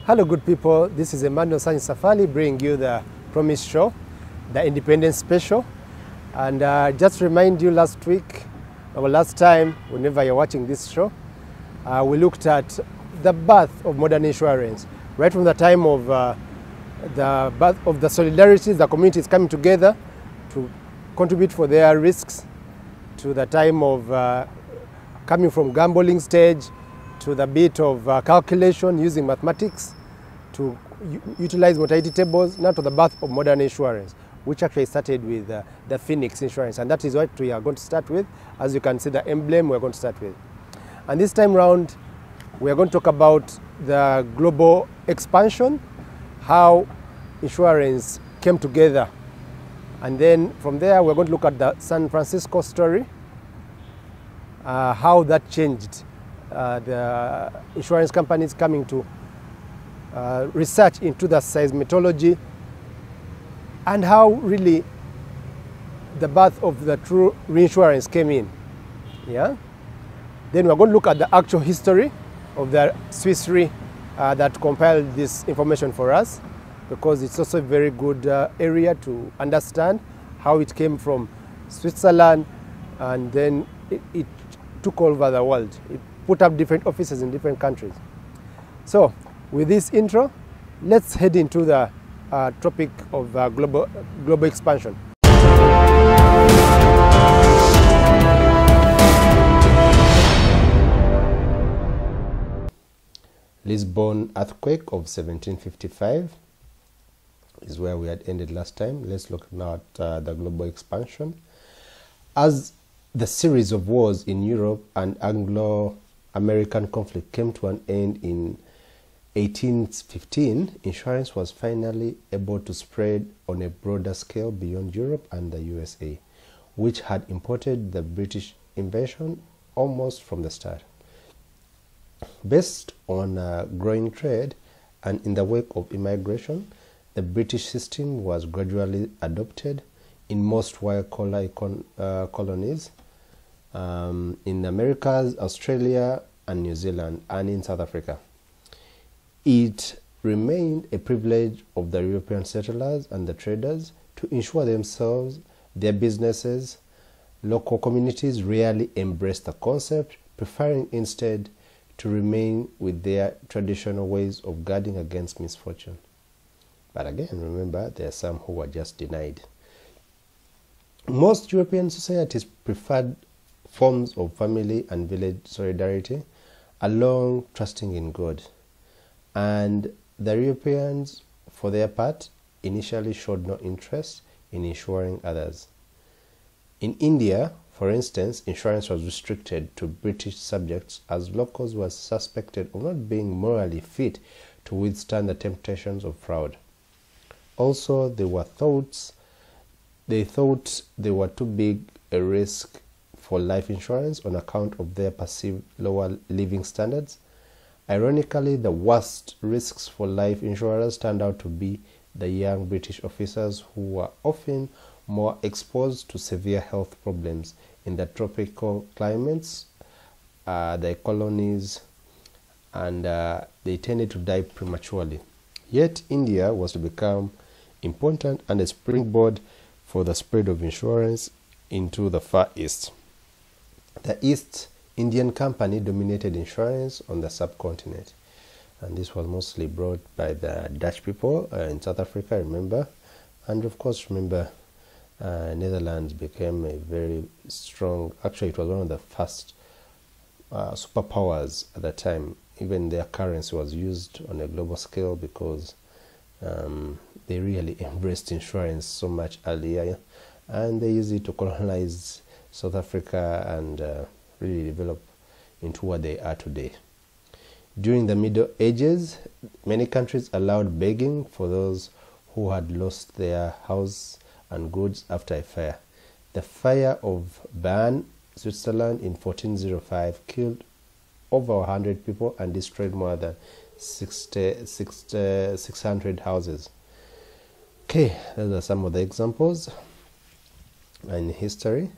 Hello good people, this is Emmanuel Sanyi Safali bringing you the Promise Show, the Independence Special. And just remind you last time, whenever you're watching this show, we looked at the birth of modern insurance. Right from the time of the birth of the solidarities, the communities coming together to contribute for their risks, to the time of coming from gambling stage, to the bit of calculation using mathematics, to utilize mortality tables, now to the birth of modern insurance, which actually started with the Phoenix insurance. And that is what we are going to start with. As you can see, the emblem we're going to start with. And this time round, we are going to talk about the global expansion, how insurance came together. And then from there, we're going to look at the San Francisco story, how that changed the insurance companies coming to research into the seismology, and how really the birth of the true reinsurance came in. Yeah. Then we're going to look at the actual history of the Swiss Re that compiled this information for us, because it's also a very good area to understand how it came from Switzerland, and then it took over the world. It put up different offices in different countries. So with this intro, let's head into the topic of global expansion. Lisbon earthquake of 1755 is where we had ended last time. Let's look now at the global expansion. As the series of wars in Europe and Anglo-American conflict came to an end in 1815, insurance was finally able to spread on a broader scale beyond Europe and the USA, which had imported the British invention almost from the start. Based on growing trade and in the wake of immigration, the British system was gradually adopted in most white-collar colonies in the Americas, Australia, and New Zealand, and in South Africa. It remained a privilege of the European settlers and the traders to insure themselves, their businesses. Local communities rarely embraced the concept, preferring instead to remain with their traditional ways of guarding against misfortune. But again, remember, there are some who were just denied. Most European societies preferred forms of family and village solidarity, along trusting in God. And the Europeans, for their part, initially showed no interest in insuring others. In India, for instance, insurance was restricted to British subjects, as locals were suspected of not being morally fit to withstand the temptations of fraud. Also, they thought they were too big a risk for life insurance on account of their perceived lower living standards. Ironically, the worst risks for life insurers turned out to be the young British officers, who were often more exposed to severe health problems in the tropical climates, the colonies, and they tended to die prematurely. Yet India was to become important and a springboard for the spread of insurance into the Far East. The East Indian Company dominated insurance on the subcontinent, and this was mostly brought by the Dutch people in South Africa, remember, and of course remember Netherlands became a very strong, actually it was one of the first superpowers at the time. Even their currency was used on a global scale because they really embraced insurance so much earlier, and they used it to colonize South Africa and really develop into what they are today. During the Middle Ages, many countries allowed begging for those who had lost their house and goods after a fire. The fire of Bern, Switzerland in 1405 killed over 100 people and destroyed more than 600 houses. Okay, those are some of the examples in history.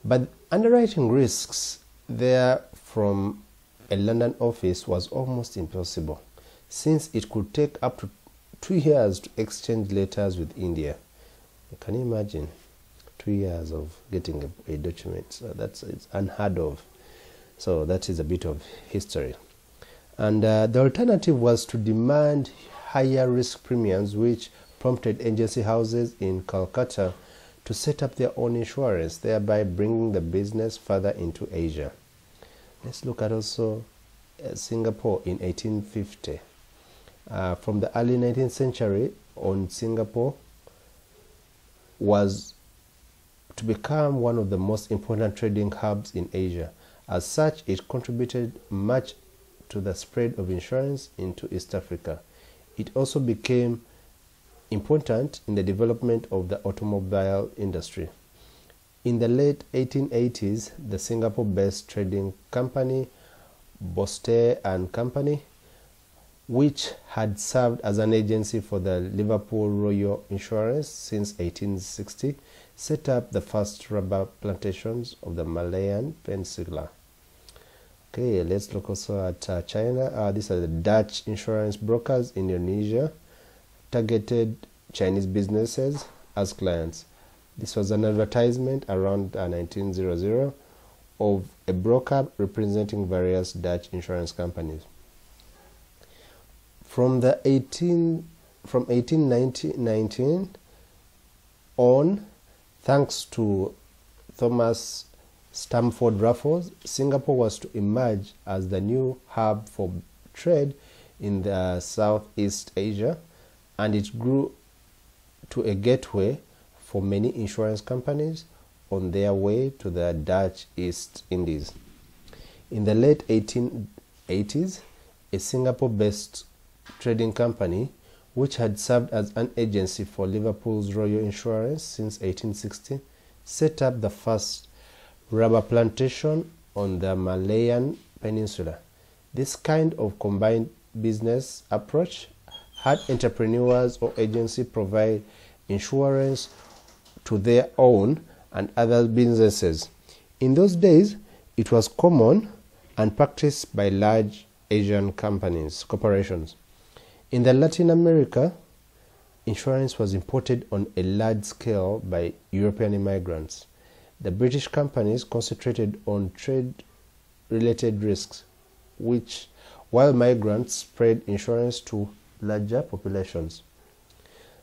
But underwriting risks there from a London office was almost impossible. since it could take up to 2 years to exchange letters with India. Can you imagine 2 years of getting a document? So it's unheard of. So that is a bit of history. And the alternative was to demand higher risk premiums, which prompted agency houses in Calcutta to set up their own insurance, thereby bringing the business further into Asia. Let's look at also Singapore in 1850. From the early 19th century on, Singapore was to become one of the most important trading hubs in Asia. As such, it contributed much to the spread of insurance into East Africa. It also became important in the development of the automobile industry. In the late 1880s, the Singapore-based trading company Boste and Company, which had served as an agency for the Liverpool Royal Insurance since 1860, set up the first rubber plantations of the Malayan Peninsula. Okay, let's look also at China. These are the Dutch insurance brokers in Indonesia targeted Chinese businesses as clients. This was an advertisement around 1900 of a broker representing various Dutch insurance companies. From 1819 on, thanks to Thomas Stamford Raffles, Singapore was to emerge as the new hub for trade in the Southeast Asia, and it grew to a gateway for many insurance companies on their way to the Dutch East Indies. In the late 1880s, a Singapore-based trading company, which had served as an agency for Liverpool's Royal Insurance since 1860, set up the first rubber plantation on the Malayan Peninsula. This kind of combined business approach had entrepreneurs or agencies provide insurance to their own and other businesses. In those days, it was common and practiced by large Asian corporations. In the Latin America, insurance was imported on a large scale by European immigrants. The British companies concentrated on trade-related risks, while migrants spread insurance to larger populations.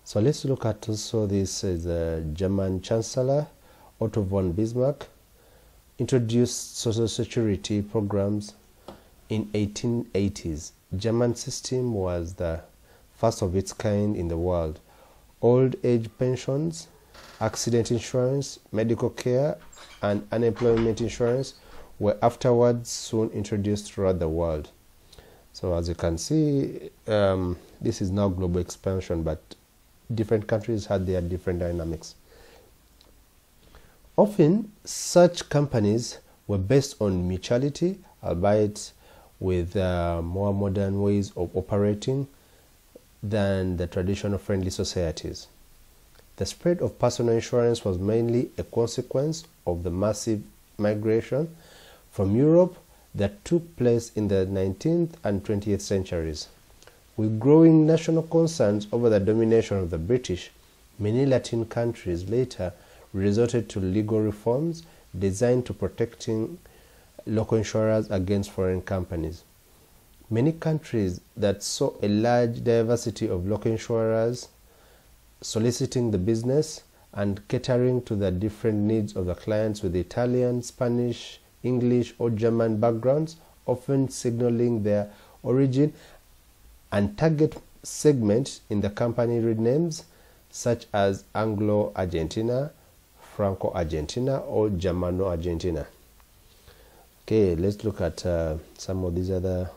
So let's look at also this is the German Chancellor Otto von Bismarck introduced social security programs in 1880s. German system was the first of its kind in the world. Old age pensions, accident insurance, medical care, and unemployment insurance were afterwards soon introduced throughout the world. So as you can see, this is now global expansion, but different countries had their different dynamics. Often, such companies were based on mutuality, albeit with more modern ways of operating than the traditional friendly societies. The spread of personal insurance was mainly a consequence of the massive migration from Europe that took place in the 19th and 20th centuries. With growing national concerns over the domination of the British, many Latin countries later resorted to legal reforms designed to protecting local insurers against foreign companies. Many countries that saw a large diversity of local insurers soliciting the business and catering to the different needs of the clients with Italian, Spanish, English, or German backgrounds, often signaling their origin and target segment in the company names such as Anglo-Argentina, Franco-Argentina, or Germano-Argentina. Okay, let's look at some of these other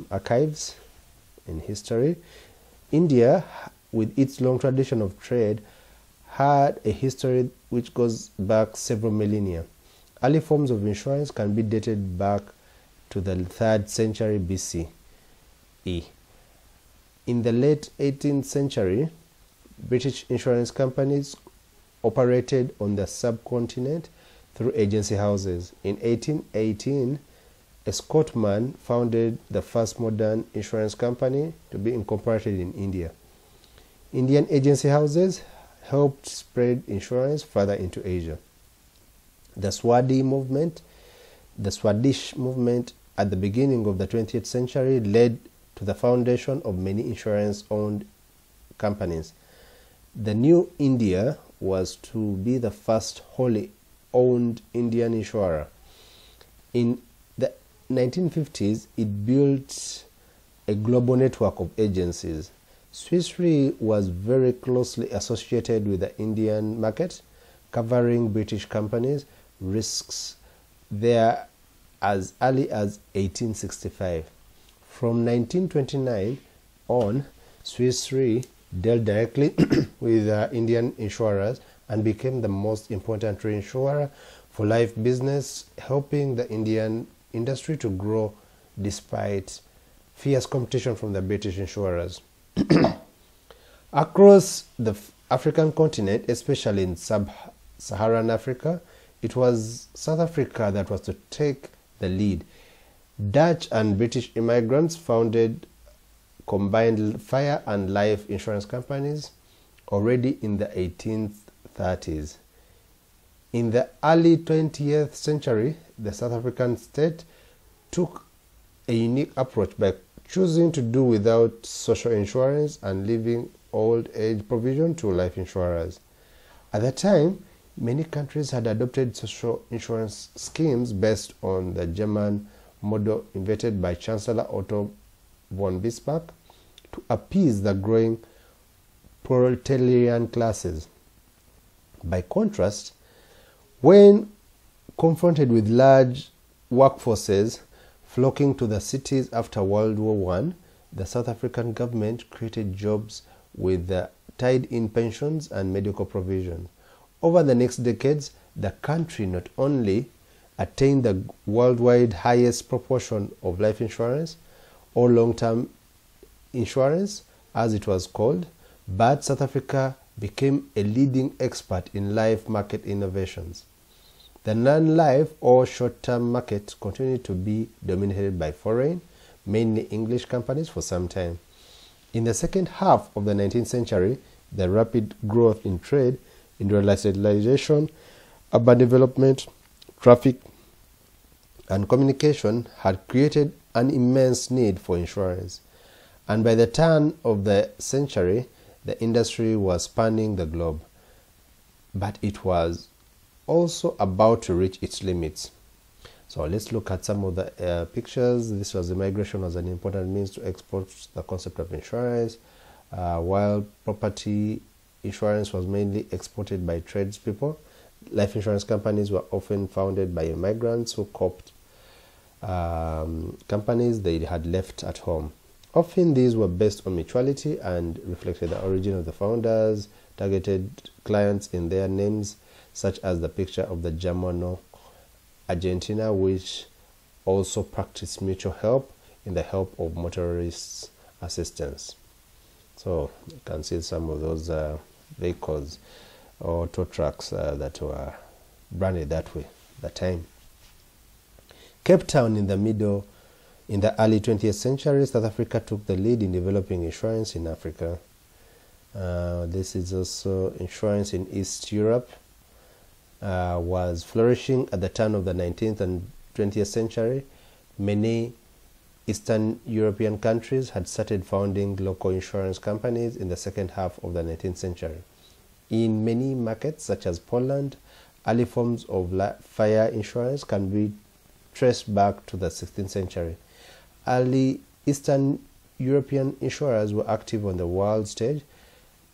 archives in history. India, with its long tradition of trade, had a history which goes back several millennia. Early forms of insurance can be dated back to the 3rd century BCE. In the late 18th century, British insurance companies operated on the subcontinent through agency houses. In 1818, a Scotsman founded the first modern insurance company to be incorporated in India. Indian agency houses helped spread insurance further into Asia. The Swadesh movement at the beginning of the 20th century led to the foundation of many insurance-owned companies. The new India was to be the first wholly owned Indian insurer. In the 1950s, it built a global network of agencies. Swiss Re was very closely associated with the Indian market, covering British companies' risks there as early as 1865. From 1929 on, Swiss Re dealt directly with Indian insurers and became the most important reinsurer for life business, helping the Indian industry to grow despite fierce competition from the British insurers. Across the African continent, especially in sub-Saharan Africa, it was South Africa that was to take the lead. Dutch and British immigrants founded combined fire and life insurance companies already in the 1830s. In the early 20th century, the South African state took a unique approach by choosing to do without social insurance and leaving old age provision to life insurers. At the time, many countries had adopted social insurance schemes based on the German model invented by Chancellor Otto von Bismarck to appease the growing proletarian classes. By contrast, when confronted with large workforces flocking to the cities after World War I, the South African government created jobs with tied-in pensions and medical provisions. Over the next decades, the country not only attained the worldwide highest proportion of life insurance, or long-term insurance as it was called, but South Africa became a leading expert in life market innovations. The non-life or short-term market continued to be dominated by foreign, mainly English companies for some time. In the second half of the 19th century, the rapid growth in trade, industrialization, urban development, traffic, and communication had created an immense need for insurance. And by the turn of the century, the industry was spanning the globe. But it was also about to reach its limits. So let's look at some of the pictures. This was immigration as an important means to export the concept of insurance, while property insurance was mainly exported by tradespeople. Life insurance companies were often founded by immigrants who coped companies they had left at home. Often these were based on mutuality and reflected the origin of the founders, targeted clients in their names, such as the picture of the Germano Argentina, which also practiced mutual help in the help of motorists' assistance. So you can see some of those vehicles or tow trucks that were branded that way at the time. Cape Town in the early 20th century, South Africa took the lead in developing insurance in Africa. This is also insurance in East Europe. Was flourishing at the turn of the 19th and 20th century. Many Eastern European countries had started founding local insurance companies in the second half of the 19th century. In many markets, such as Poland, early forms of fire insurance can be traced back to the 16th century. Early Eastern European insurers were active on the world stage,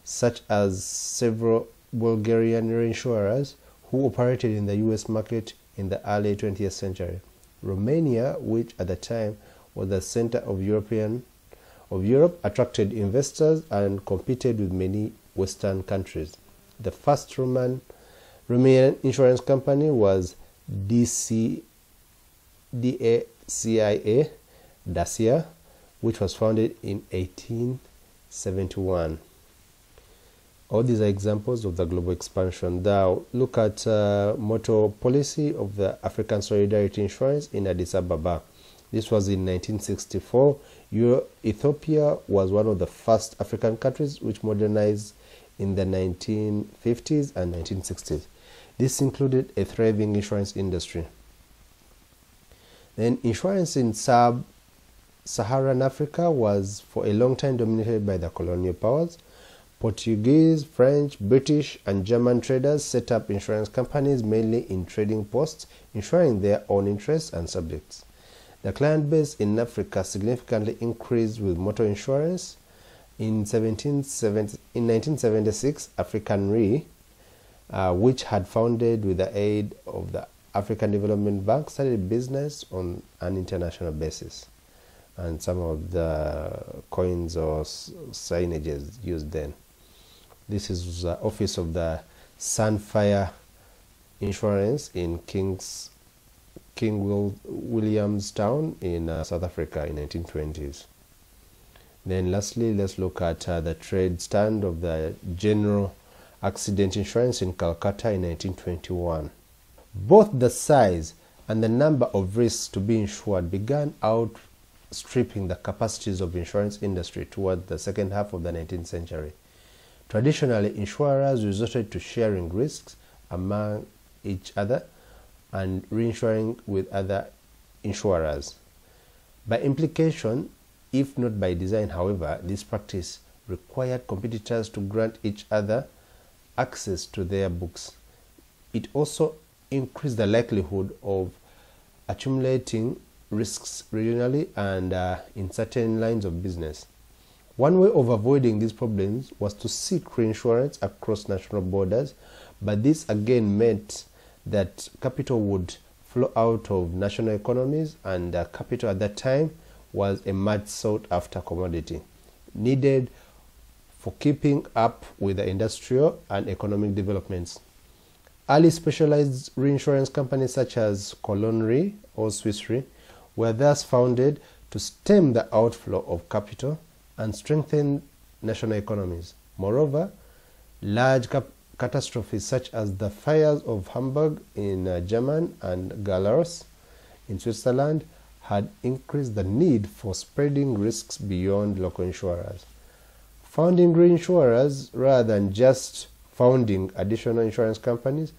such as several Bulgarian reinsurers who operated in the US market in the early 20th century. Romania, which at the time was the center of Europe, attracted investors and competed with many Western countries. The first Romanian insurance company was Dacia, which was founded in 1871. All these are examples of the global expansion. Now, look at motto policy of the African Solidarity Insurance in Addis Ababa. This was in 1964. Ethiopia was one of the first African countries which modernized in the 1950s and 1960s. This included a thriving insurance industry. Then insurance in sub-Saharan Africa was for a long time dominated by the colonial powers. Portuguese, French, British, and German traders set up insurance companies mainly in trading posts, insuring their own interests and subjects. The client base in Africa significantly increased with motor insurance. In 1976, African Re, which had founded with the aid of the African Development Bank, started business on an international basis. And some of the coins or signages used then. This is the office of the Sunfire Insurance in King Williamstown in South Africa in 1920s. Then lastly, let's look at the trade stand of the General Accident Insurance in Calcutta in 1921. Both the size and the number of risks to be insured began outstripping the capacities of the insurance industry toward the second half of the 19th century. Traditionally, insurers resorted to sharing risks among each other and reinsuring with other insurers. By implication, if not by design, however, this practice required competitors to grant each other access to their books. It also increased the likelihood of accumulating risks regionally and in certain lines of business. One way of avoiding these problems was to seek reinsurance across national borders, but this again meant that capital would flow out of national economies, and capital at that time was a much sought after commodity, needed for keeping up with the industrial and economic developments. Early specialized reinsurance companies such as Cologne Re or Swiss Re were thus founded to stem the outflow of capital and strengthen national economies. Moreover, large catastrophes such as the fires of Hamburg in Germany and Glarus in Switzerland had increased the need for spreading risks beyond local insurers. Founding reinsurers rather than just founding additional insurance companies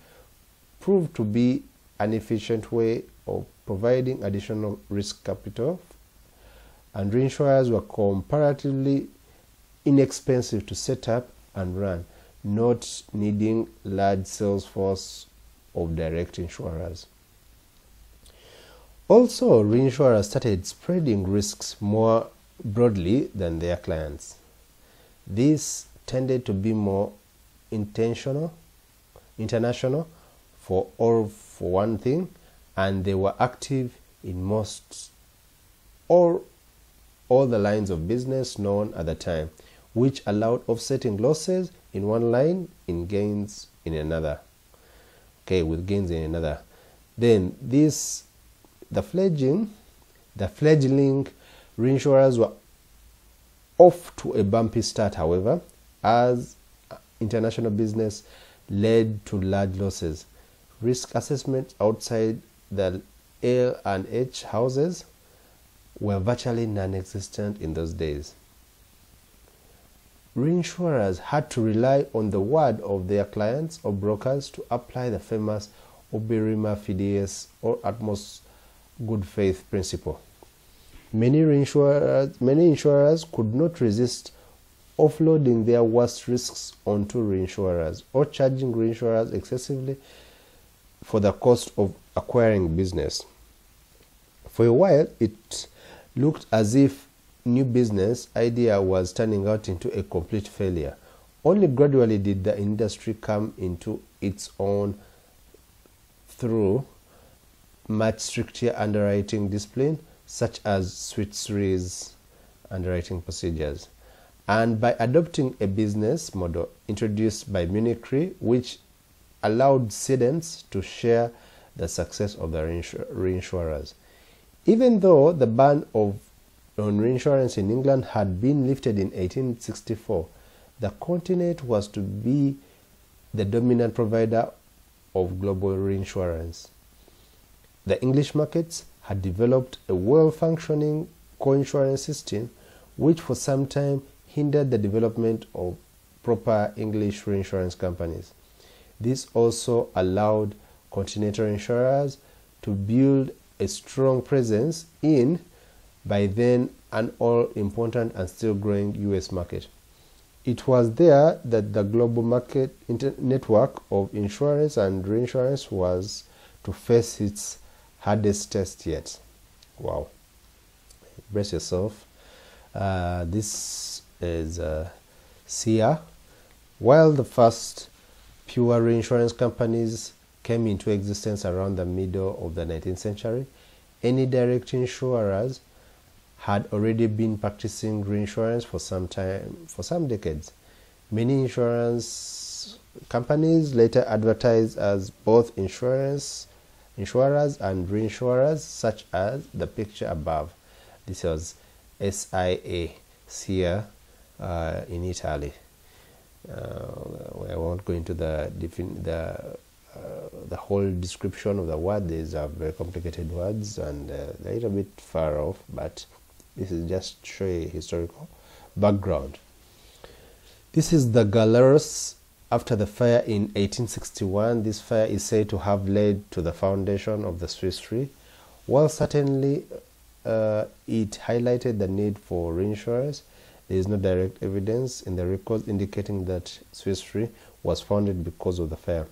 proved to be an efficient way of providing additional risk capital, and reinsurers were comparatively inexpensive to set up and run, not needing large sales force of direct insurers. Also, reinsurers started spreading risks more broadly than their clients. This tended to be more international for one thing, and they were active in most or all the lines of business known at the time, which allowed offsetting losses in one line in gains in another. With gains in another. Then the fledgling reinsurers were off to a bumpy start, however, as international business led to large losses. Risk assessments outside the L&H houses were virtually non-existent in those days. Reinsurers had to rely on the word of their clients or brokers to apply the famous oberrima fideis or utmost good faith principle. Many insurers could not resist offloading their worst risks onto reinsurers or charging reinsurers excessively for the cost of acquiring business. For a while, it looked as if new business idea was turning out into a complete failure. Only gradually did the industry come into its own through much stricter underwriting discipline, such as Swiss Re's underwriting procedures, and by adopting a business model introduced by Munich Re, which allowed cedents to share the success of the reinsurers. Even though the ban on reinsurance in England had been lifted in 1864, the continent was to be the dominant provider of global reinsurance. The English markets had developed a well-functioning co-insurance system, which for some time hindered the development of proper English reinsurance companies. This also allowed continental insurers to build a strong presence in, by then, an all-important and still growing US market. It was there that the global market network of insurance and reinsurance was to face its hardest test yet. Wow. Brace yourself. This is SIA. While the first pure reinsurance companies came into existence around the middle of the 19th century, any direct insurers had already been practicing reinsurance for some time, for some decades. Many insurance companies later advertised as both insurers and reinsurers, such as the picture above. This was SIA in Italy. I won't go into the whole description of the word. These are very complicated words and they're a little bit far off, but this is just to show a historical background. This is the galleros after the fire in 1861. This fire is said to have led to the foundation of the Swiss Re. While certainly it highlighted the need for reinsurance, there is no direct evidence in the records indicating that Swiss Re was founded because of the fire.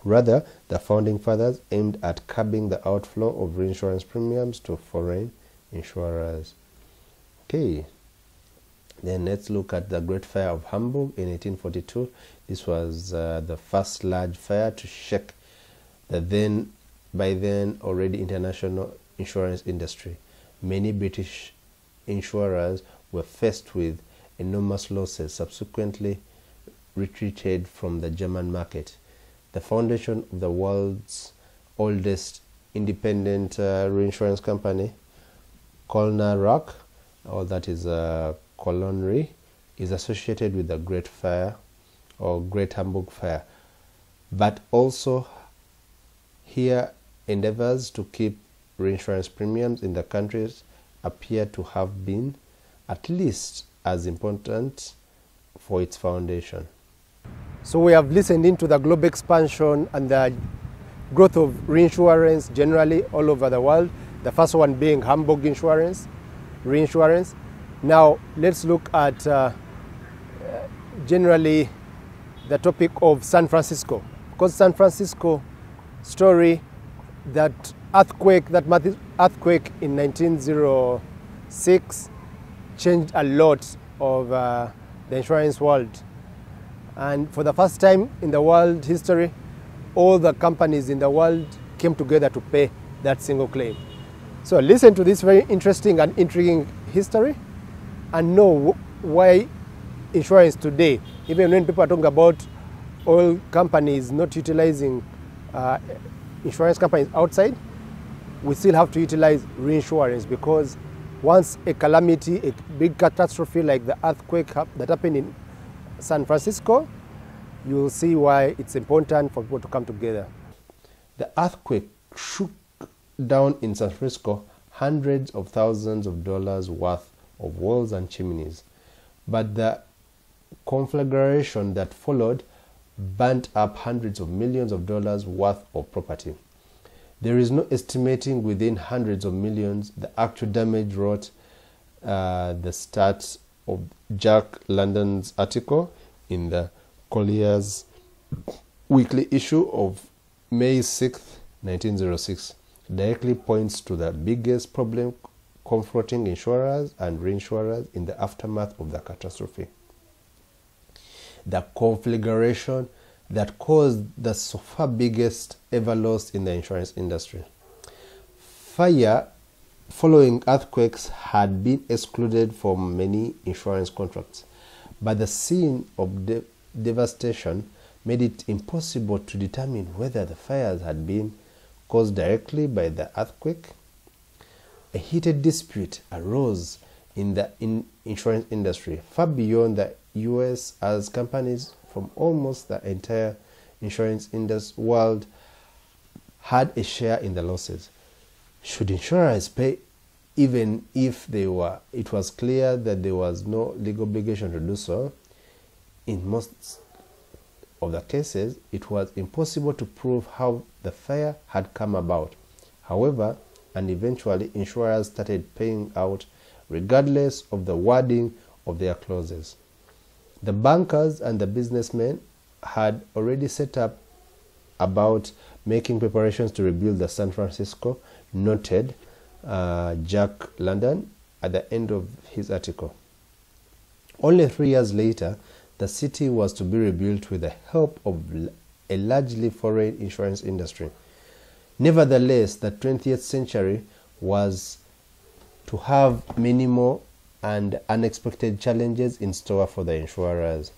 Rather, the founding fathers aimed at curbing the outflow of reinsurance premiums to foreign insurers. Okay, then let's look at the Great Fire of Hamburg in 1842. This was the first large fire to shake the by then already international insurance industry. Many British insurers were faced with enormous losses, subsequently retreated from the German market. The foundation of the world's oldest independent reinsurance company, Colner Rock, or that is Cologne Re, is associated with the Great Fire or Great Hamburg Fire, but also here endeavors to keep reinsurance premiums in the countries appear to have been at least as important for its foundation. So we have listened into the global expansion and the growth of reinsurance generally all over the world. The first one being Hamburg reinsurance. Now let's look at generally the topic of San Francisco, because San Francisco story, that earthquake in 1906 changed a lot of the insurance world. And for the first time in the world history, all the companies in the world came together to pay that single claim. So listen to this very interesting and intriguing history and know why insurance today, even when people are talking about oil companies not utilizing insurance companies outside, we still have to utilize reinsurance, because once a calamity, a big catastrophe like the earthquake that happened in San Francisco, you will see why it's important for people to come together. The earthquake shook down in San Francisco hundreds of thousands of dollars worth of walls and chimneys, but the conflagration that followed burnt up hundreds of millions of dollars worth of property. There is no estimating within hundreds of millions the actual damage wrought. The start of Jack London's article in the Collier's weekly issue of May 6, 1906 directly points to the biggest problem confronting insurers and reinsurers in the aftermath of the catastrophe: the conflagration that caused the so far biggest ever loss in the insurance industry. Fire following earthquakes had been excluded from many insurance contracts, but the scene of devastation made it impossible to determine whether the fires had been caused directly by the earthquake. A heated dispute arose in the insurance industry far beyond the US, as companies from almost the entire insurance industry world had a share in the losses. Should insurers pay even if it was clear that there was no legal obligation to do so? In most of the cases, it was impossible to prove how the fire had come about. However, and eventually, insurers started paying out regardless of the wording of their clauses. The bankers and the businessmen had already set up about making preparations to rebuild the San Francisco, noted Jack London at the end of his article. Only 3 years later, the city was to be rebuilt with the help of a largely foreign insurance industry. Nevertheless, the 20th century was to have many more and unexpected challenges in store for the insurers.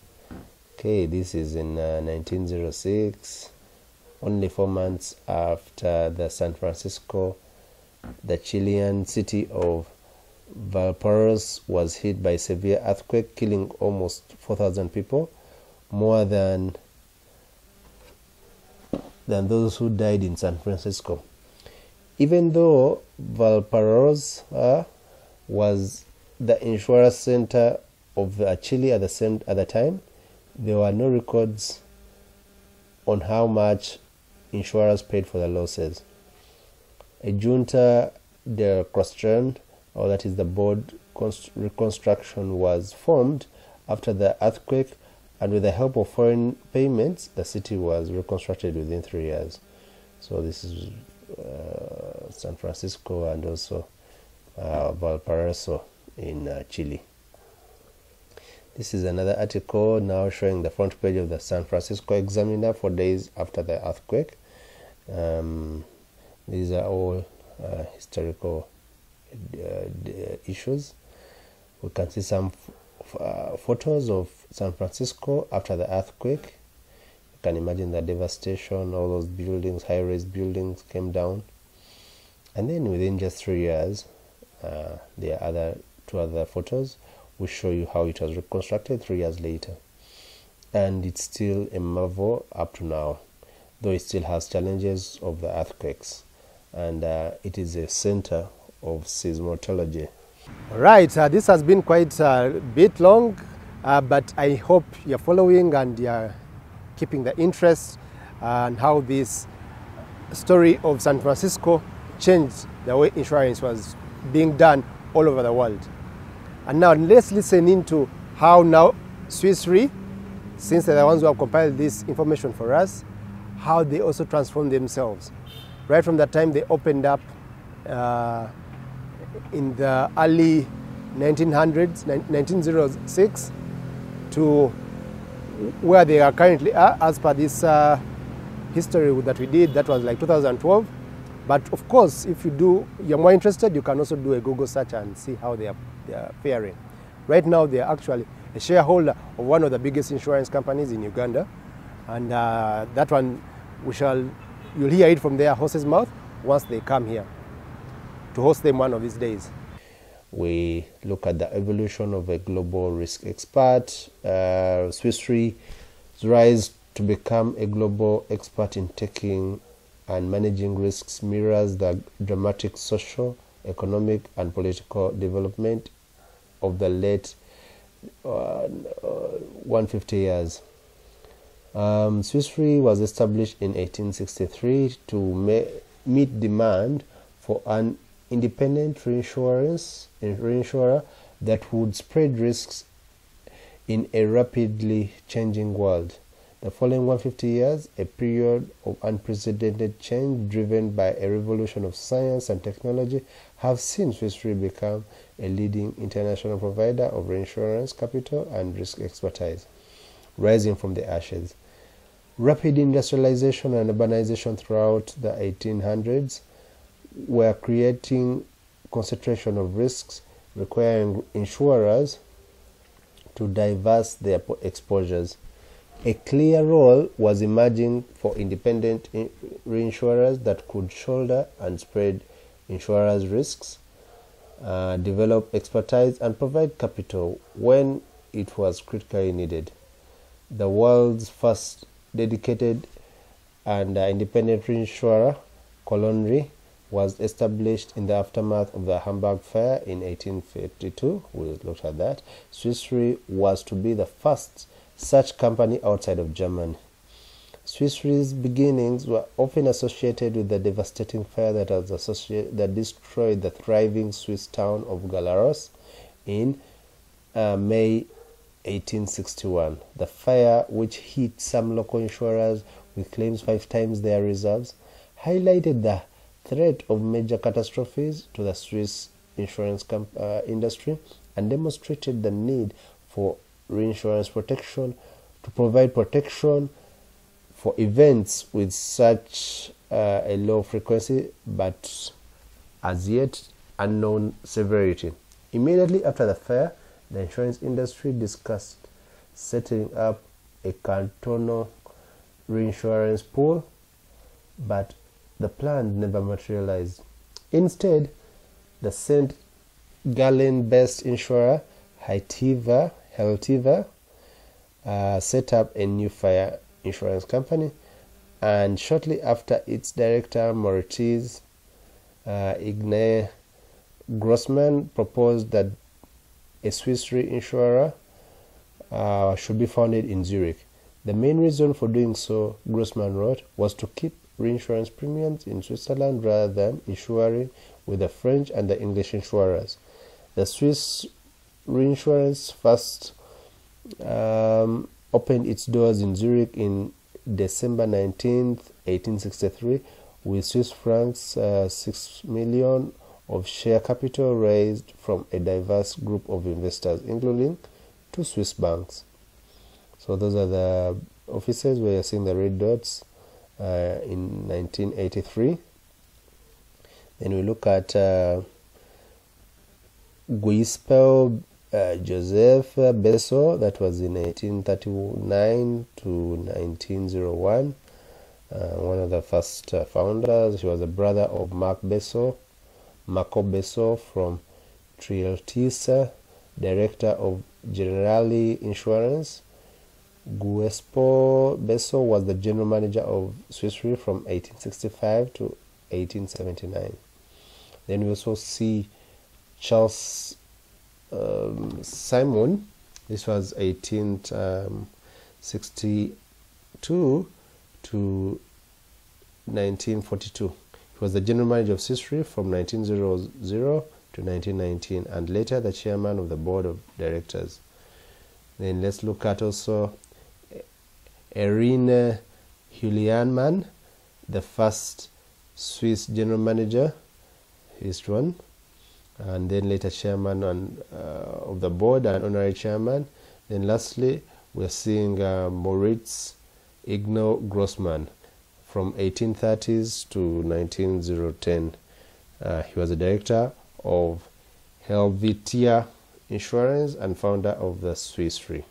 Okay, this is in 1906, only 4 months after the San Francisco, the Chilean city of Valparaiso was hit by a severe earthquake, killing almost 4,000 people, more than those who died in San Francisco. Even though Valparaiso was the insurance center of Chile at the time, there were no records on how much insurers paid for the losses. A junta de reconstruction, or that is the board reconstruction, was formed after the earthquake, and with the help of foreign payments, the city was reconstructed within 3 years. So this is San Francisco and also Valparaiso in Chile. This is another article now showing the front page of the San Francisco Examiner 4 days after the earthquake. These are all historical issues. We can see some photos of San Francisco after the earthquake. You can imagine the devastation. All those buildings, high-rise buildings, came down, and then within just 3 years, there are two other photos which show you how it was reconstructed 3 years later, and it's still a marvel up to now, though it still has challenges of the earthquakes, and it is a center of seismology. All right, this has been quite a bit long, but I hope you're following and you're keeping the interest and how this story of San Francisco changed the way insurance was being done all over the world. And now let's listen into how now Swiss Re, since they're the ones who have compiled this information for us, how they also transformed themselves. Right from the time they opened up in the early 1900s, 1906, to where they are currently are, as per this history that we did, that was like 2012. But of course, if you're more interested, you can also do a Google search and see how they are faring. Right now, they are actually a shareholder of one of the biggest insurance companies in Uganda, and that one you'll hear it from their horse's mouth once they come here to host them one of these days. We look at the evolution of a global risk expert. Swiss Re's rise to become a global expert in taking and managing risks mirrors the dramatic social, economic, and political development of the late 150 years. Swiss Re was established in 1863 to meet demand for an independent reinsurer that would spread risks in a rapidly changing world. The following 150 years, a period of unprecedented change driven by a revolution of science and technology, have seen Swiss Re become a leading international provider of reinsurance capital and risk expertise, rising from the ashes. Rapid industrialization and urbanization throughout the 1800s were creating concentration of risks, requiring insurers to diverse their exposures. A clear role was emerging for independent reinsurers that could shoulder and spread insurers' risks, develop expertise, and provide capital when it was critically needed. The world's first dedicated and independent reinsurer, Colon Re, was established in the aftermath of the Hamburg Fair in 1852. We looked at that. Swiss Re was to be the first such company outside of Germany. Swiss Re's beginnings were often associated with the devastating fire that destroyed the thriving Swiss town of Galaros in May 1861. The fire, which hit some local insurers with claims 5 times their reserves, highlighted the threat of major catastrophes to the Swiss insurance industry and demonstrated the need for reinsurance protection to provide protection for events with such a low frequency but as yet unknown severity. Immediately after the fire, the insurance industry discussed setting up a cantonal reinsurance pool, but the plan never materialized. Instead, the St. Gallen-based insurer Heltiva set up a new fire insurance company, and shortly after, its director Mauritius Igne Grossman proposed that a Swiss reinsurer should be founded in Zurich. The main reason for doing so, Grossman wrote, was to keep reinsurance premiums in Switzerland rather than insuring with the French and the English insurers. The Swiss reinsurance first opened its doors in Zurich in December 19, 1863, with Swiss francs 6 million of share capital raised from a diverse group of investors, including 2 Swiss banks. So those are the offices where you're seeing the red dots in 1983. Then we look at Giuseppe Joseph Besso, that was in 1839 to 1901. One of the first founders. He was a brother of Marco Besso from Trieltisa, director of Generali Insurance. Giuseppe Besso was the general manager of Swiss Re from 1865 to 1879. Then we also see Charles Simon. This was 1862 to 1942. He was the general manager of Swiss Re from 1900 to 1919, and later the chairman of the board of directors. Then let's look at also Erine Julianmann, the first Swiss general manager, his one, and then later chairman of the board and honorary chairman. Then lastly, we're seeing Moritz Igno Grossman from 1830s to 1910. He was a director of Helvetia Insurance and founder of the Swiss Re.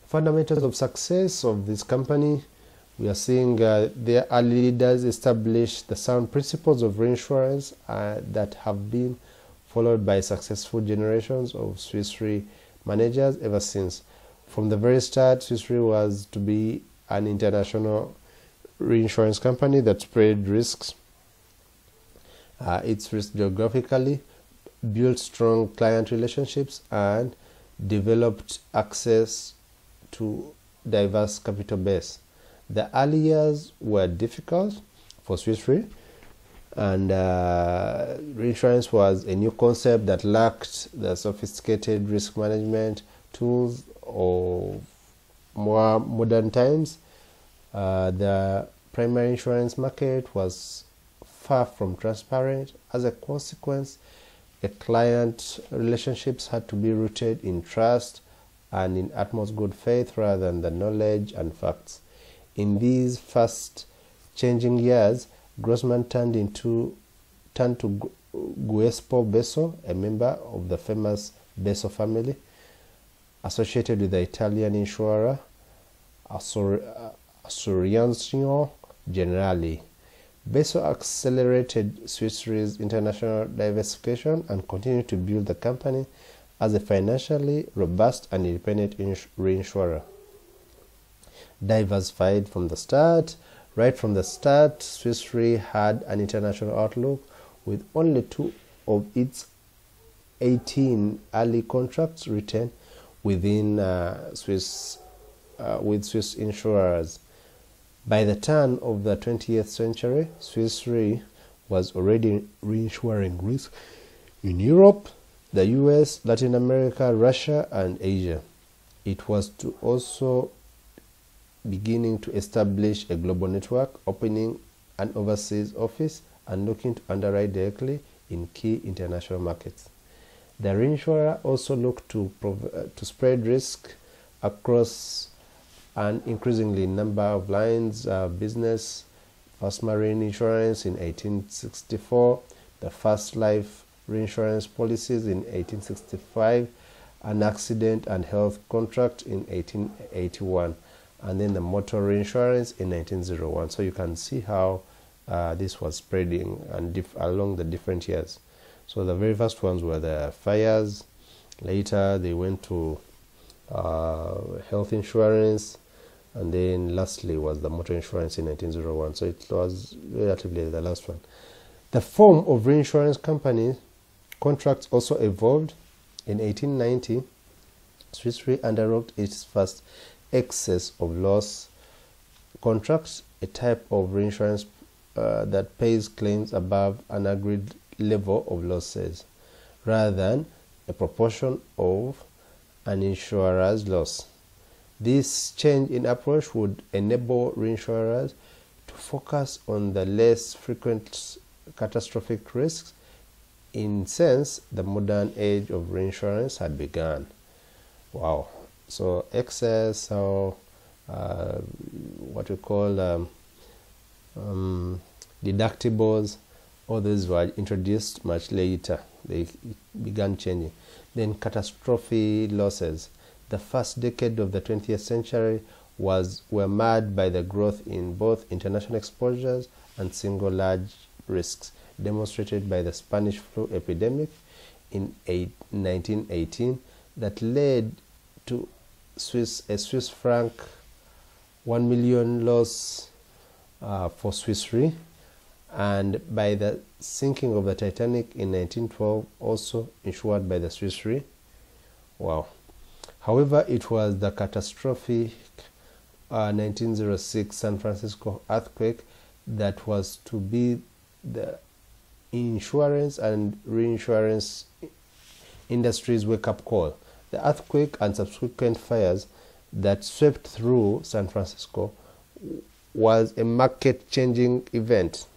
Fundamentals of success of this company, we are seeing their early leaders established the sound principles of reinsurance that have been followed by successful generations of Swiss Re managers ever since. From the very start, Swiss Re was to be an international reinsurance company that spread risks, its risk geographically, built strong client relationships, and developed access to diverse capital base. The early years were difficult for Swiss Re, and reinsurance was a new concept that lacked the sophisticated risk management tools of more modern times. The primary insurance market was far from transparent. As a consequence, the client relationships had to be rooted in trust and in utmost good faith rather than the knowledge and facts. In these fast changing years, Grossman turned to Giuseppe Besso, a member of the famous Besso family, associated with the Italian insurer Assicurazioni Generali. Besso accelerated Swiss Re's international diversification and continued to build the company as a financially robust and independent reinsurer. Diversified from the start, Right from the start, Swiss Re had an international outlook, with only 2 of its 18 early contracts written within with Swiss insurers. By the turn of the 20th century, Swiss Re was already reinsuring risk in Europe, the US, Latin America, Russia, and Asia. It was also beginning to establish a global network, opening an overseas office, and looking to underwrite directly in key international markets. The reinsurer also looked to spread risk across an increasingly number of lines of business. First marine insurance in 1864, the first life reinsurance policies in 1865, an accident and health contract in 1881, and then the motor reinsurance in 1901. So you can see how this was spreading and along the different years. So the very first ones were the fires. Later they went to health insurance, and then lastly was the motor insurance in 1901. So it was relatively the last one. The form of reinsurance company contracts also evolved. In 1890, Swiss Re underwrote its first excess of loss contracts, a type of reinsurance that pays claims above an agreed level of losses, rather than a proportion of an insurer's loss. This change in approach would enable reinsurers to focus on the less frequent catastrophic risks. In sense, the modern age of reinsurance had begun. Wow. So excess, or what we call deductibles, all these were introduced much later. They began changing. Then catastrophe losses. The first decade of the 20th century were marred by the growth in both international exposures and single large risks, demonstrated by the Spanish flu epidemic in 1918 that led to a Swiss franc 1 million loss for Swiss Re, and by the sinking of the Titanic in 1912, also insured by the Swiss Re. Wow. However, it was the catastrophic 1906 San Francisco earthquake that was to be the insurance and reinsurance industry's wake-up call. The earthquake and subsequent fires that swept through San Francisco was a market-changing event.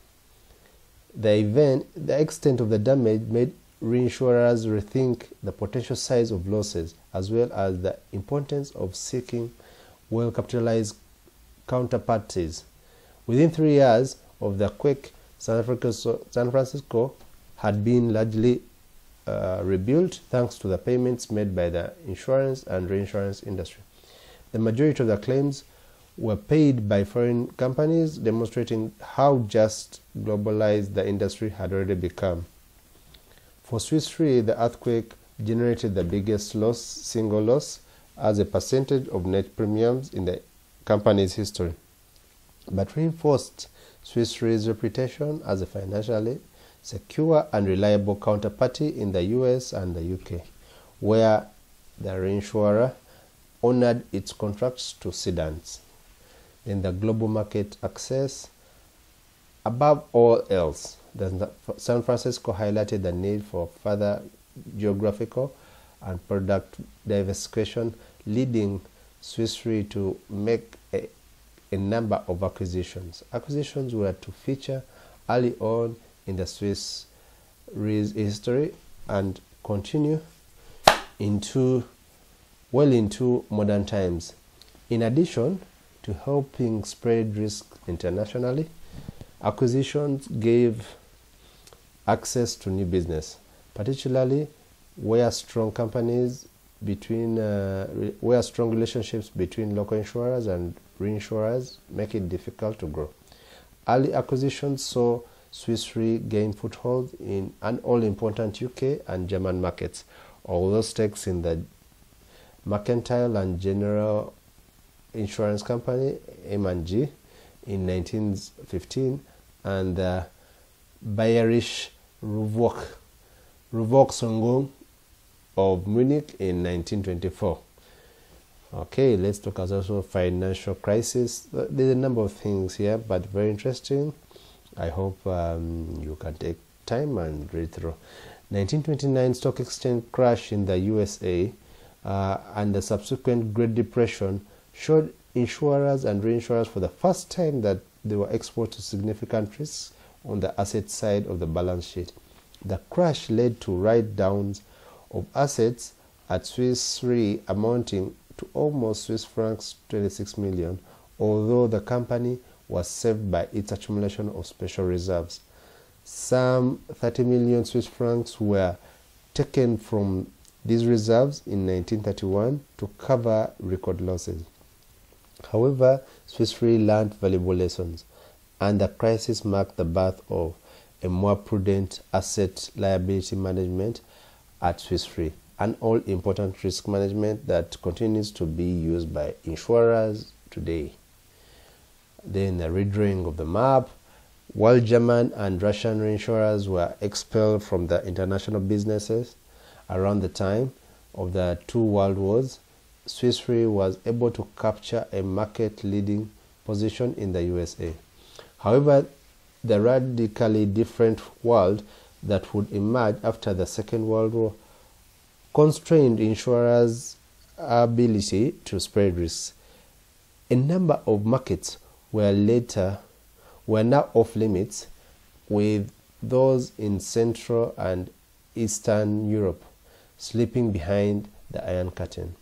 The extent of the damage made reinsurers rethink the potential size of losses, as well as the importance of seeking well-capitalized counterparties. Within 3 years of the quake, San Francisco had been largely rebuilt thanks to the payments made by the insurance and reinsurance industry. The majority of the claims were paid by foreign companies, demonstrating how just globalized the industry had already become. For Swiss Re, the earthquake generated the biggest single loss as a percentage of net premiums in the company's history, but reinforced Swiss Re's reputation as a financially secure and reliable counterparty in the US and the UK, where the reinsurer honored its contracts to cedants. In the global market access, above all else, San Francisco highlighted the need for further geographical and product diversification, leading Swiss Re to make a number of acquisitions. Acquisitions were to feature early on in the Swiss Re's history and continue well into modern times. In addition to helping spread risk internationally, acquisitions gave access to new business, particularly where strong relationships between local insurers and reinsurers make it difficult to grow. Early acquisitions saw Swiss Re gain foothold in an all-important UK and German markets, although stakes in the Mercantile and General Insurance Company (M&G) in 1915 and the Bayerische Volkswagen of Munich in 1924. Okay, let's talk about also financial crisis. There's a number of things here, but very interesting. I hope you can take time and read through. 1929 stock exchange crash in the USA and the subsequent Great Depression showed insurers and reinsurers for the first time that they were exposed to significant risks on the asset side of the balance sheet. The crash led to write-downs of assets at Swiss Re amounting to almost Swiss francs 26 million, although the company was saved by its accumulation of special reserves. Some 30 million Swiss francs were taken from these reserves in 1931 to cover record losses. However, Swiss Re learned valuable lessons, and the crisis marked the birth of a more prudent asset liability management at Swiss Re, an all-important risk management that continues to be used by insurers today. Then the redrawing of the map. While German and Russian reinsurers were expelled from the international businesses around the time of the two world wars, Swiss Re was able to capture a market-leading position in the USA. However, the radically different world that would emerge after the Second World War constrained insurers' ability to spread risks. A number of markets were now off limits, with those in Central and Eastern Europe slipping behind the Iron Curtain.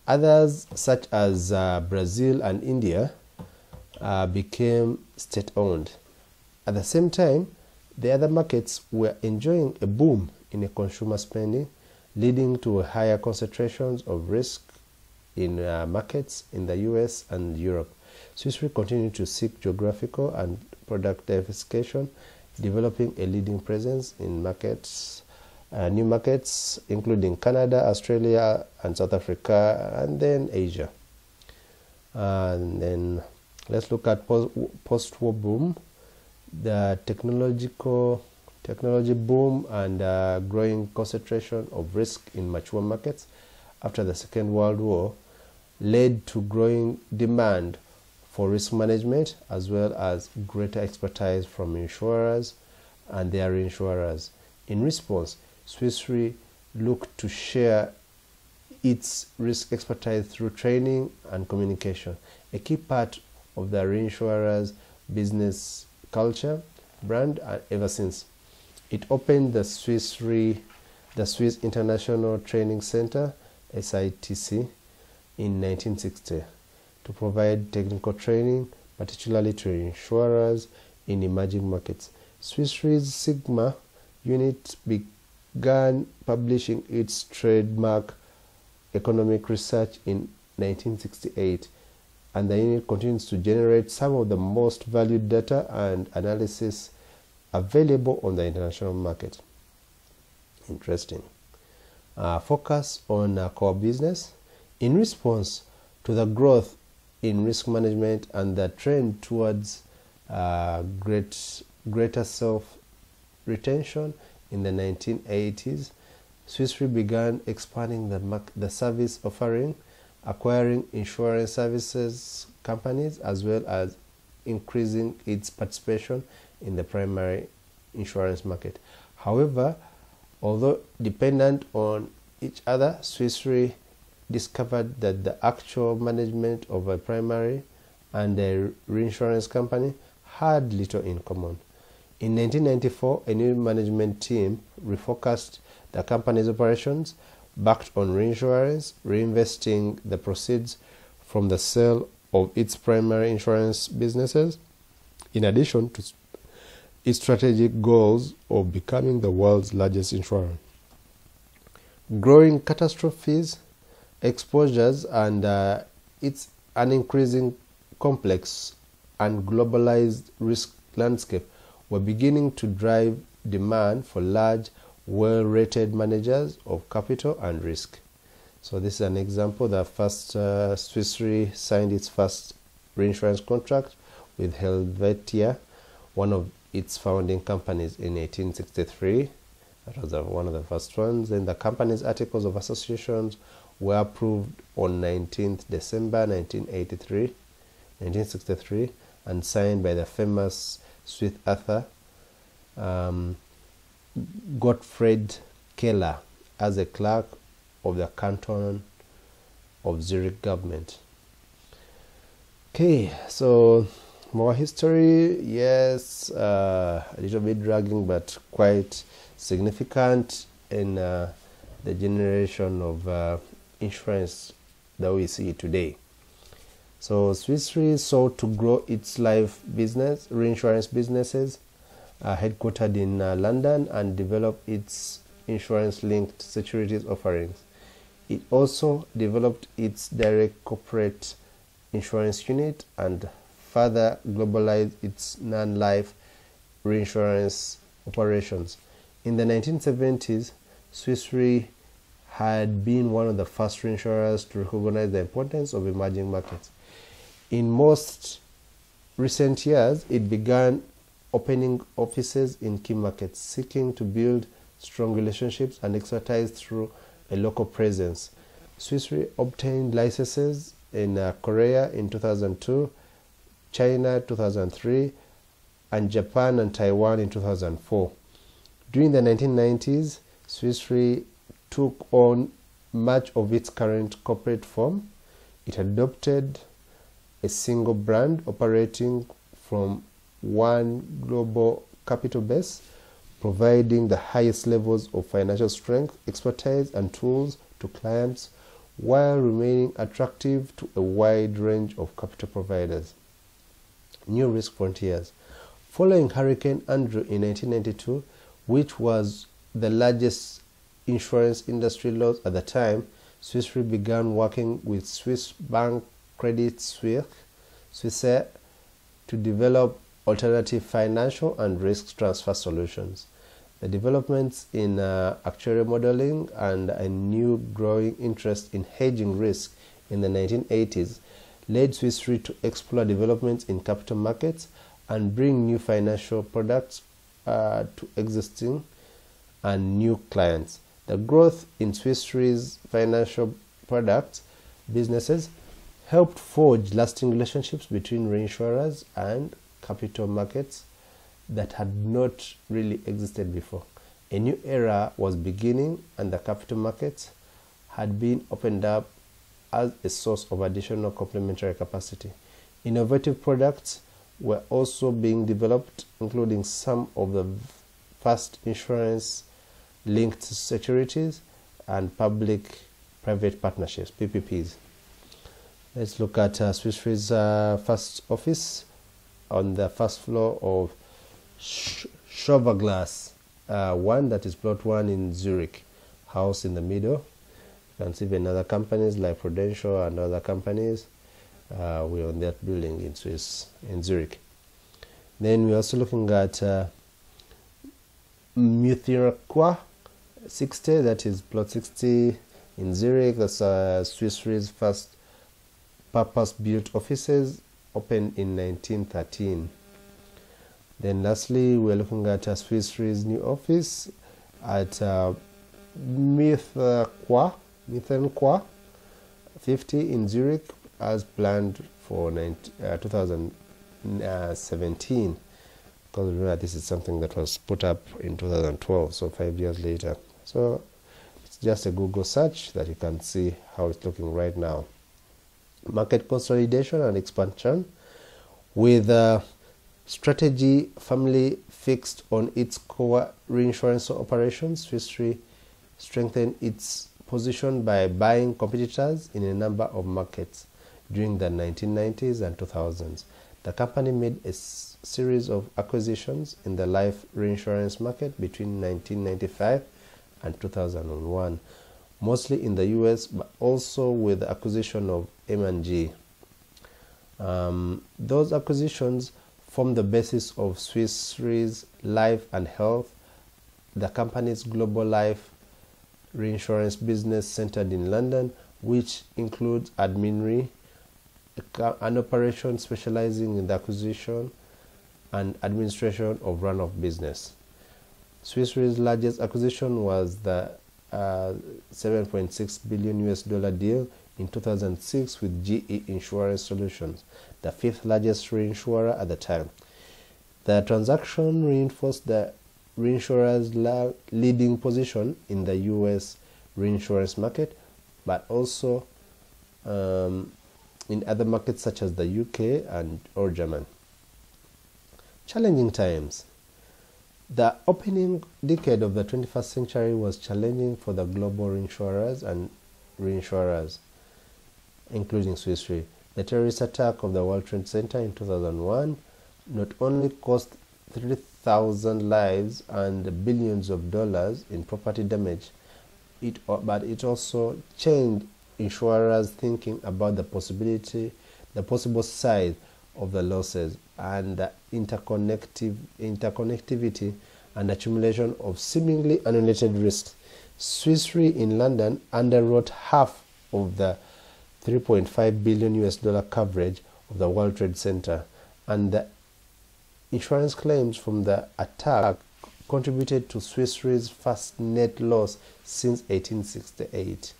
Others, such as Brazil and India, became state-owned. At the same time, the other markets were enjoying a boom in consumer spending, leading to higher concentrations of risk in markets in the US and Europe. Swiss Re continued to seek geographical and product diversification, developing a leading presence in markets, new markets including Canada, Australia, and South Africa, and then Asia. And then let's look at post-war boom, the technology boom and growing concentration of risk in mature markets after the Second World War led to growing demand for risk management, as well as greater expertise from insurers and their reinsurers. In response, Swiss Re looked to share its risk expertise through training and communication, a key part of the reinsurer's business culture brand ever since. It opened the Swiss International Training Center, SITC, in 1960 to provide technical training, particularly to insurers in emerging markets. Swiss Re's Sigma unit began publishing its trademark economic research in 1968, and the unit continues to generate some of the most valued data and analysis available on the international market. Interesting. Focus on core business. In response to the growth in risk management and the trend towards greater self-retention in the 1980s, Swiss Re began expanding the service offering, acquiring insurance services companies, as well as increasing its participation in the primary insurance market. However, although dependent on each other, Swiss Re discovered that the actual management of a primary and a reinsurance company had little in common. In 1994, a new management team refocused the company's operations, backed on reinsurance, reinvesting the proceeds from the sale of its primary insurance businesses, in addition to its strategic goals of becoming the world's largest insurer. Growing catastrophes, exposures, and its an increasing complex and globalized risk landscape were beginning to drive demand for large, well-rated managers of capital and risk. So this is an example. The first Swiss Re signed its first reinsurance contract with Helvetia, one of its founding companies, in 1863. That was one of the first ones. Then the company's articles of association were approved on 19th December 1963, and signed by the famous Swiss author Gottfried Keller as a clerk of the canton of Zurich government. Okay, so more history. Yes, a little bit dragging, but quite significant in the generation of insurance that we see today. So Swiss Re sought to grow its life business, reinsurance businesses, headquartered in London, and develop its insurance-linked securities offerings. It also developed its direct corporate insurance unit and further globalized its non-life reinsurance operations. In the 1970s, Swiss Re had been one of the first reinsurers to recognize the importance of emerging markets. In most recent years, it began opening offices in key markets, seeking to build strong relationships and expertise through a local presence. Swiss Re obtained licenses in Korea in 2002, China 2003, and Japan and Taiwan in 2004. During the 1990s, Swiss Re took on much of its current corporate form. It adopted a single brand operating from one global capital base, providing the highest levels of financial strength, expertise, and tools to clients while remaining attractive to a wide range of capital providers. New risk frontiers. Following Hurricane Andrew in 1992, which was the largest insurance industry loss at the time, Swiss Re began working with Swiss bank Credit Suisse to develop alternative financial and risk transfer solutions. The developments in actuarial modeling and a new growing interest in hedging risk in the 1980s led Swiss Re to explore developments in capital markets and bring new financial products to existing and new clients. The growth in Swiss Re's financial products businesses helped forge lasting relationships between reinsurers and capital markets that had not really existed before. A new era was beginning, and the capital markets had been opened up as a source of additional complementary capacity. Innovative products were also being developed, including some of the first insurance-linked securities and public-private partnerships, PPPs. Let's look at Swiss Re's first office on the first floor of Schoberglass 1, that is plot 1 in Zurich, house in the middle. You can see even other companies like Prudential and other companies. We're on that building in Zurich. Then we're also looking at Muthirqua 60, that is plot 60 in Zurich. That's Swiss Re's first purpose-built offices, opened in 1913. Then lastly, we're looking at Swiss Re's new office at Muthirqua 50 in Zurich, as planned for 2017. Because remember, this is something that was put up in 2012, so 5 years later. So it's just a Google search that you can see how it's looking right now. Market consolidation and expansion. With strategy firmly fixed on its core reinsurance operations, Swiss Re strengthened its position by buying competitors in a number of markets during the 1990s and 2000s. The company made a series of acquisitions in the life reinsurance market between 1995 and 2001, mostly in the US, but also with the acquisition of M&G. Those acquisitions form the basis of Swiss Re's life and health, the company's global life reinsurance business centered in London, which includes Admin Re, an operation specializing in the acquisition and administration of run-off business. Swiss Re's largest acquisition was the $7.6 billion deal in 2006 with GE Insurance Solutions, the fifth largest reinsurer at the time. The transaction reinforced the reinsurer's leading position in the US reinsurance market, but also in other markets such as the UK or Germany. Challenging times. The opening decade of the 21st century was challenging for the global reinsurers and reinsurers, including Swiss Re. The terrorist attack of the World Trade Center in 2001 not only cost 3,000 lives and billions of dollars in property damage, but it also changed insurers' thinking about the possible size of the losses and the interconnectivity and accumulation of seemingly unrelated risks. Swiss Re in London underwrote half of the $3.5 billion coverage of the World Trade Center, and the insurance claims from the attack contributed to Swiss Re's first net loss since 1868.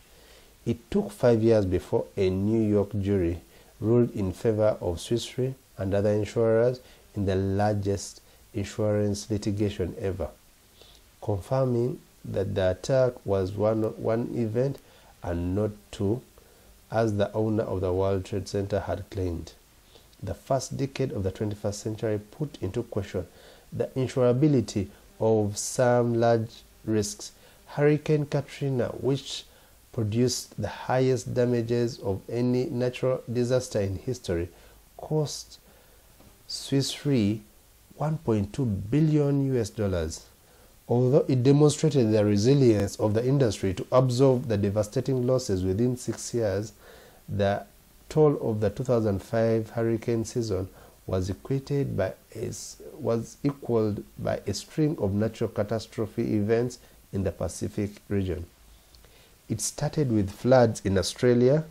It took 5 years before a New York jury ruled in favor of Swiss Re and other insurers in the largest insurance litigation ever, confirming that the attack was one event and not two, as the owner of the World Trade Center had claimed. The first decade of the 21st century put into question the insurability of some large risks. Hurricane Katrina, which produced the highest damages of any natural disaster in history, cost Swiss Re $1.2 billion. Although it demonstrated the resilience of the industry to absorb the devastating losses within 6 years, the toll of the 2005 hurricane season was equaled by a string of natural catastrophe events in the Pacific region. It started with floods in Australia,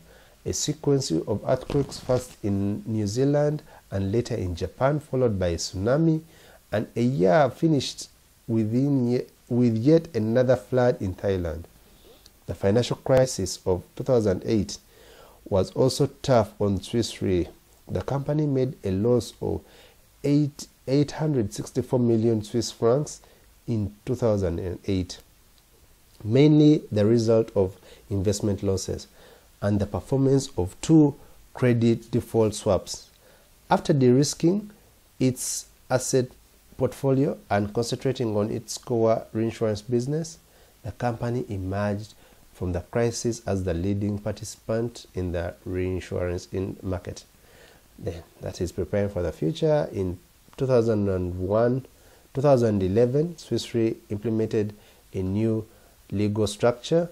a sequence of earthquakes first in New Zealand and later in Japan, followed by a tsunami, and a year finished with yet another flood in Thailand. The financial crisis of 2008 was also tough on Swiss Re. The company made a loss of 864 million Swiss francs in 2008, mainly the result of investment losses and the performance of two credit default swaps. After de-risking its asset portfolio and concentrating on its core reinsurance business, the company emerged from the crisis as the leading participant in the reinsurance market. Then, that is preparing for the future. In 2011, Swiss Re implemented a new legal structure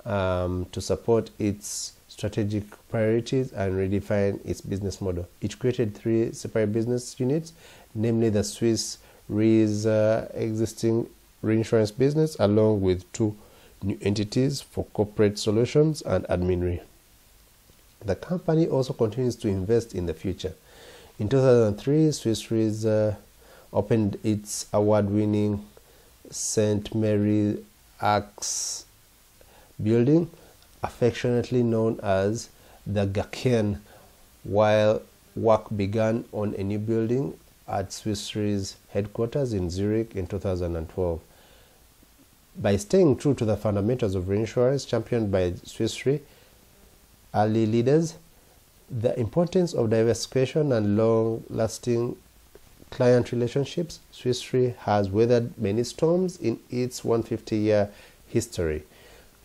to support its strategic priorities and redefine its business model. It created 3 separate business units, namely the Swiss Re's existing reinsurance business, along with 2 new entities for corporate solutions and admin re. The company also continues to invest in the future. In 2003, Swiss Re opened its award-winning St. Mary Axe building, affectionately known as the Gherkin, while work began on a new building at Swiss Re's headquarters in Zurich in 2012. By staying true to the fundamentals of reinsurance championed by Swiss Re early leaders, the importance of diversification and long-lasting client relationships, Swiss Re has weathered many storms in its 150-year history,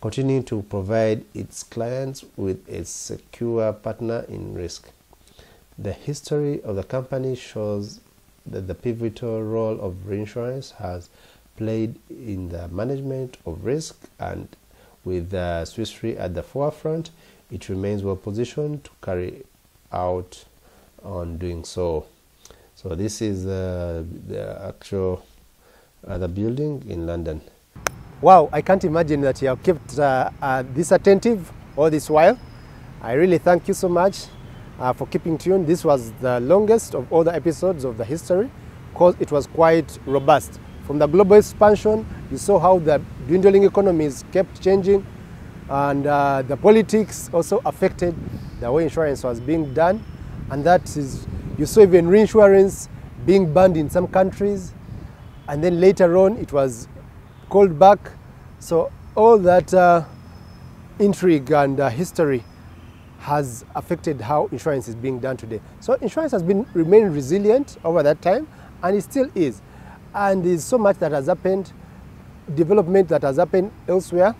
continuing to provide its clients with a secure partner in risk. The history of the company shows that the pivotal role of reinsurance has played in the management of risk, and with Swiss Re at the forefront, it remains well positioned to carry out on doing so. So this is the actual the building in London. Wow, I can't imagine that you have kept this attentive all this while. I really thank you so much. for keeping tuned. This was the longest of all the episodes of the history because it was quite robust. From the global expansion, you saw how the dwindling economies kept changing, and the politics also affected the way insurance was being done. And that is, you saw even reinsurance being banned in some countries, and then later on it was called back. So all that intrigue and history has affected how insurance is being done today. So insurance has remained resilient over that time, and it still is. And there's so much that has happened, development that has happened elsewhere,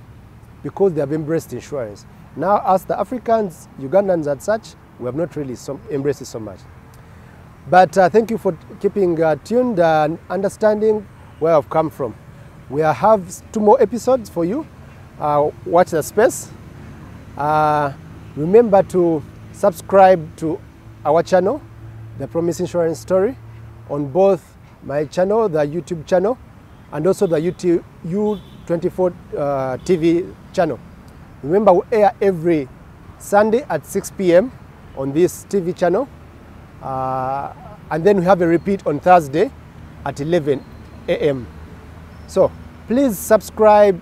because they have embraced insurance. Now, as the Africans, Ugandans and such, we have not really embraced it so much. But thank you for keeping tuned and understanding where I've come from. We have 2 more episodes for you. Watch the space. Remember to subscribe to our channel, The Promise Insurance Story, on both my channel, the YouTube channel, and also the U24 TV channel. Remember, we air every Sunday at 6 p.m. on this TV channel, and then we have a repeat on Thursday at 11 a.m. So please subscribe,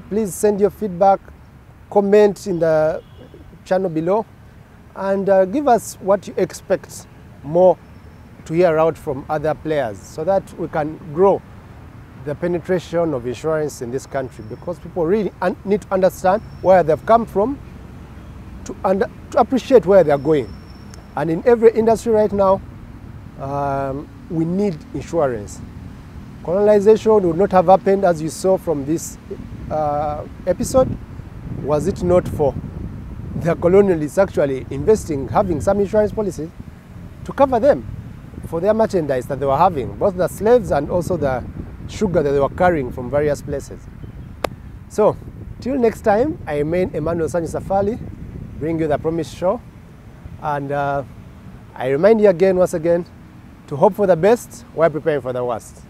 please send your feedback, comment in the channel below, and give us what you expect more to hear out from other players, so that we can grow the penetration of insurance in this country, because people really need to understand where they've come from to appreciate where they're going. And in every industry right now, we need insurance. Colonization would not have happened, as you saw from this episode, was it not for the colonialists actually investing, having some insurance policies to cover them for their merchandise that they were having, both the slaves and also the sugar that they were carrying from various places. So, till next time, I remain Emmanuel Sanchez Afali, bring you the Promise Show, and I remind you again, once again, to hope for the best while preparing for the worst.